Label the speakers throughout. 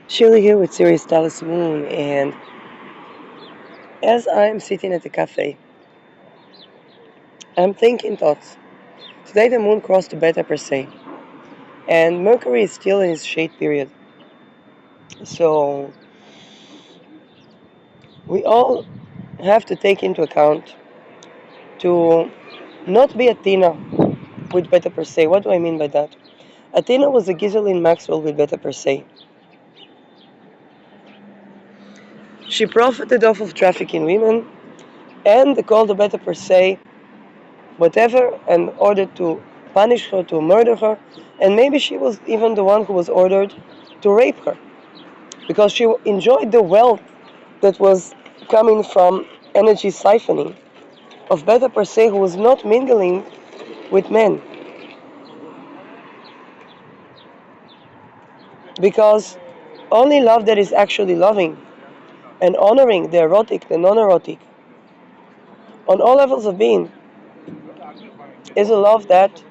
Speaker 1: Shirley here with Sirius Dallas Moon, and as I'm sitting at the cafe, I'm thinking thoughts. Today the moon crossed the beta persei, and Mercury is still in its shade period. So we all have to take into account to not be Athena with beta persei. What do I mean by that? Athena was a Ghiseline Maxwell with beta persei. She profited off of trafficking women, and they called the beta persei whatever in order to punish her, to murder her, and maybe she was even the one who was ordered to rape her because she enjoyed the wealth that was coming from energy siphoning of Beta persei, who was not mingling with men, because only love that is actually loving and honoring the erotic, the non-erotic, on all levels of being, is a love that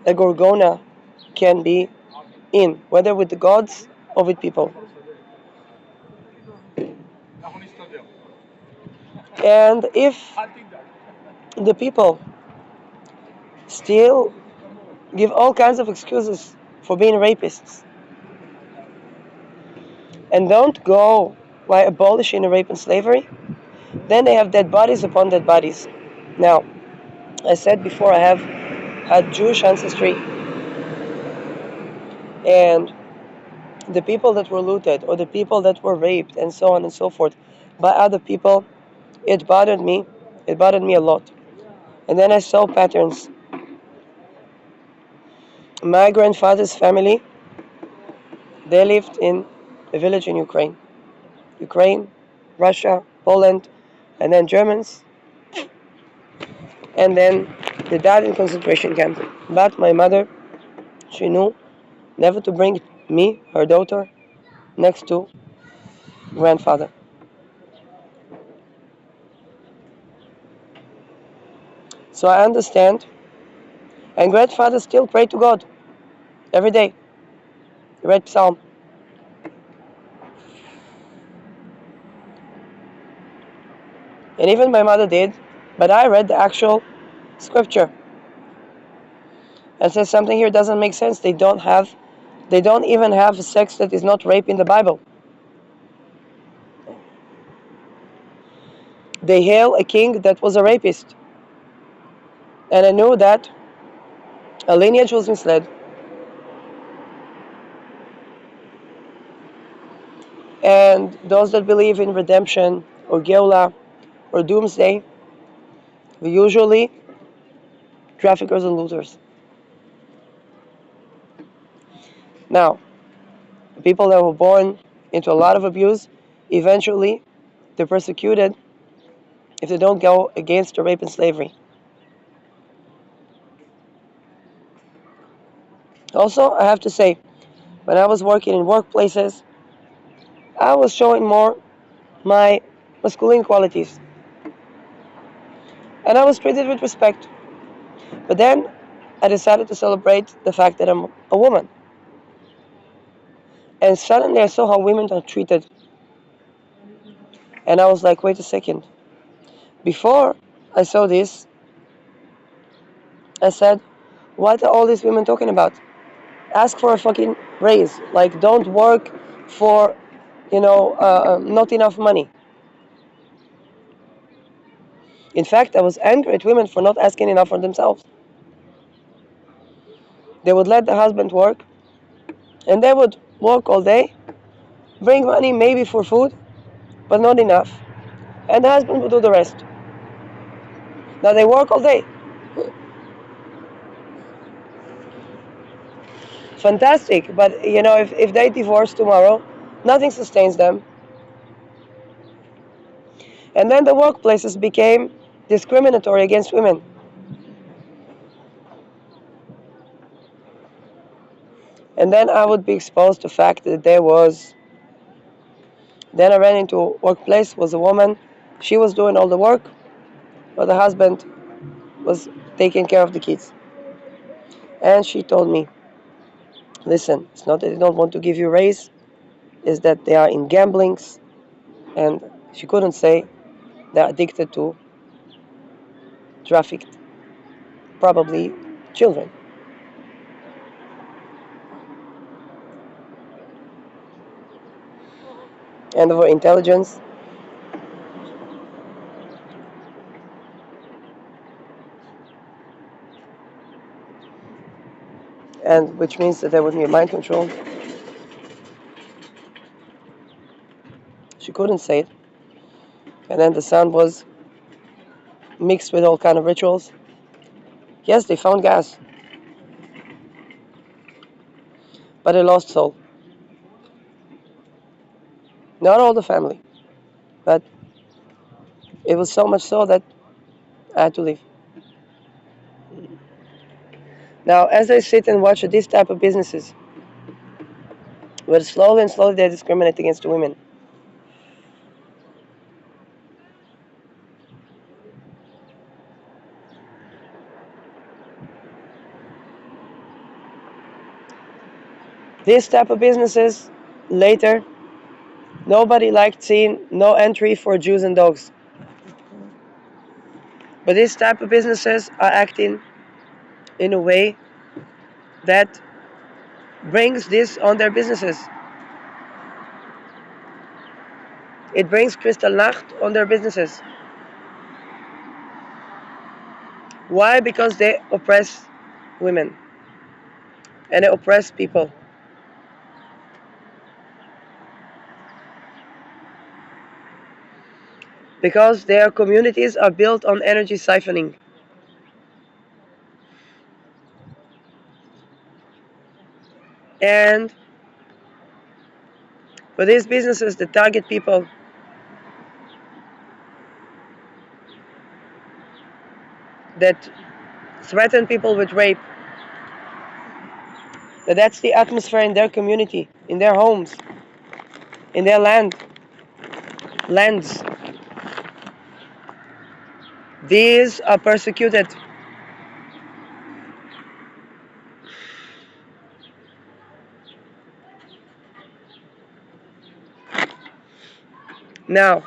Speaker 1: a gorgona can be in, whether with the gods or with people. And if the people still give all kinds of excuses for being rapists and don't go by abolishing rape and slavery, then they have dead bodies upon dead bodies. Now, I said before I have had Jewish ancestry, and the people that were looted or the people that were raped and so on and so forth by other people, it bothered me. It bothered me a lot. And then I saw patterns. My grandfather's family, they lived in a village in Ukraine, Russia, Poland, and then Germans, and then they died in concentration camp. But my mother, she knew never to bring me, her daughter, next to grandfather. So I understand, and grandfather still prayed to God every day. He read Psalm. And even my mother did, but I read the actual scripture. And says something here doesn't make sense. They don't even have sex that is not rape in the Bible. They hail a king that was a rapist. And I knew that a lineage was misled. And those that believe in redemption or Geula or doomsday were usually traffickers and looters. Now, people that were born into a lot of abuse, eventually they're persecuted if they don't go against the rape and slavery. Also, I have to say, when I was working in workplaces, I was showing more my masculine qualities. And I was treated with respect. But then I decided to celebrate the fact that I'm a woman. And suddenly I saw how women are treated. And I was like, wait a second. Before I saw this, I said, what are all these women talking about? Ask for a fucking raise. Like, don't work for, not enough money. In fact, I was angry at women for not asking enough for themselves. They would let the husband work, and they would work all day, bring money maybe for food, but not enough. And the husband would do the rest. Now they work all day. Fantastic, but if they divorce tomorrow, nothing sustains them. And then the workplaces became discriminatory against women. And then I would be exposed to the fact that then I ran into a workplace, was a woman, she was doing all the work, but the husband was taking care of the kids. And she told me, listen, it's not that they don't want to give you a raise, is that they are in gamblings, and she couldn't say they're addicted to trafficked, probably children. And over intelligence, and which means that there would be mind control. She couldn't say it, and then the sound was mixed with all kind of rituals. Yes, they found gas, but they lost soul. Not all the family, but it was so much so that I had to leave. Now, as I sit and watch these type of businesses, where slowly and slowly they discriminate against the women, these type of businesses later, nobody liked seeing no entry for Jews and dogs. But these type of businesses are acting in a way that brings this on their businesses. It brings Kristallnacht on their businesses. Why? Because they oppress women and they oppress people. Because their communities are built on energy siphoning. And for these businesses that target people that threaten people with rape, that's the atmosphere in their community, in their homes, in their lands. These are persecuted. Now,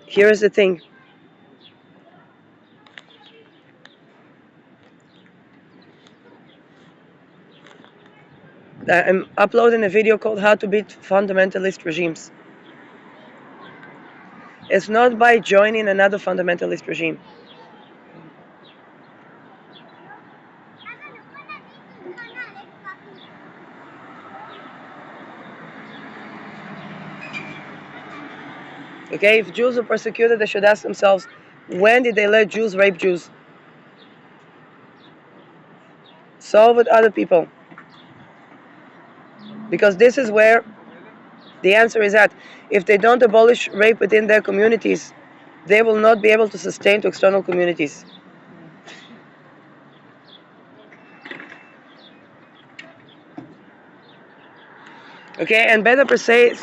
Speaker 1: here is the thing. I'm uploading a video called How to Beat Fundamentalist Regimes. It's not by joining another fundamentalist regime. Okay, if Jews are persecuted, they should ask themselves, when did they let Jews rape Jews? Solve with other people. Because this is where the answer is at. If they don't abolish rape within their communities, they will not be able to sustain to external communities. Okay, and better per se,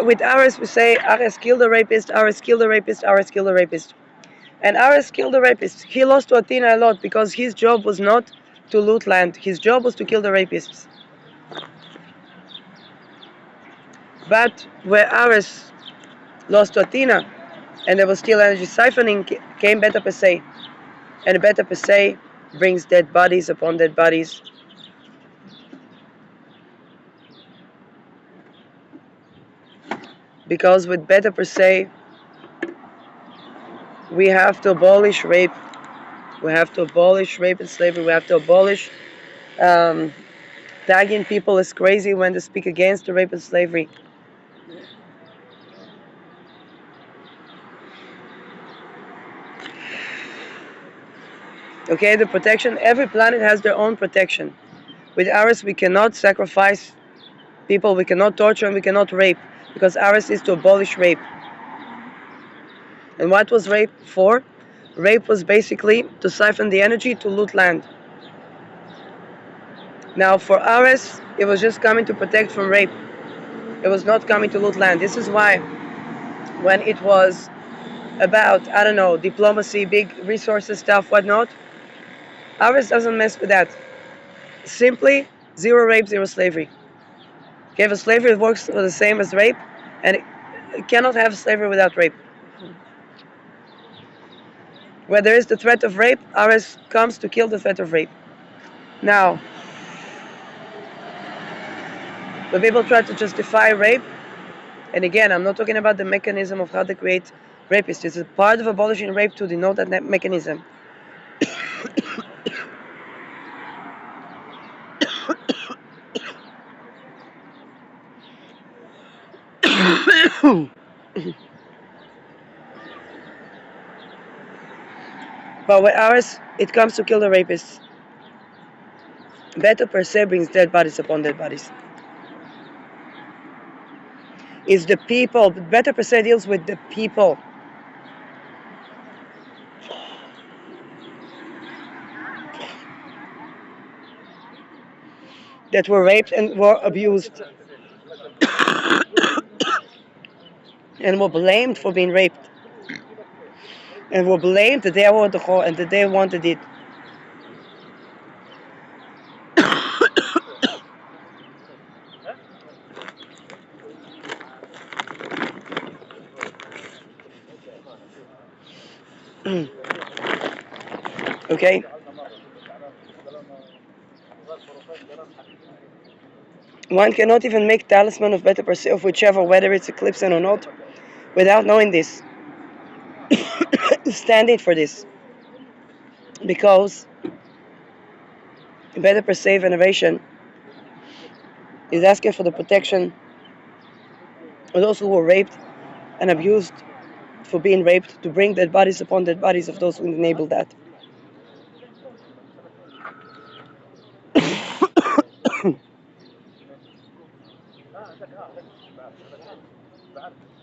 Speaker 1: with ours we say, Ares killed the rapist, Ares killed the rapist, Ares killed the rapist. And Ares killed the rapist. He lost to Athena a lot because his job was not to loot land. His job was to kill the rapists. But where Ares lost to Athena, and there was still energy siphoning, came Beta Persei. And Beta Persei brings dead bodies upon dead bodies. Because with Beta Persei, we have to abolish rape. We have to abolish rape and slavery. We have to abolish tagging people as crazy when they speak against the rape and slavery. Okay, the protection, every planet has their own protection. With ours, we cannot sacrifice people, we cannot torture, and we cannot rape, because ours is to abolish rape. And what was rape for? Rape was basically to siphon the energy to loot land. Now, for ours, it was just coming to protect from rape. It was not coming to loot land. This is why, when it was about, I don't know, diplomacy, big resources stuff, whatnot, ours doesn't mess with that. Simply, zero rape, zero slavery. Okay, if slavery works the same as rape, and it cannot have slavery without rape. Where there is the threat of rape, ours comes to kill the threat of rape. Now, when people try to justify rape, and again, I'm not talking about the mechanism of how they create rapists. It's a part of abolishing rape to denote that mechanism. But with ours, it comes to kill the rapists. Better persei brings dead bodies upon dead bodies. It's the people. Better persei deals with the people that were raped and were abused and were blamed for being raped and were blamed that they were the whole and that they wanted it. Okay? One cannot even make talisman of better persei of whichever, whether it's eclipse or not, without knowing this. Standing for this. Because better persei veneration is asking for the protection of those who were raped and abused for being raped, to bring dead bodies upon dead bodies of those who enabled that.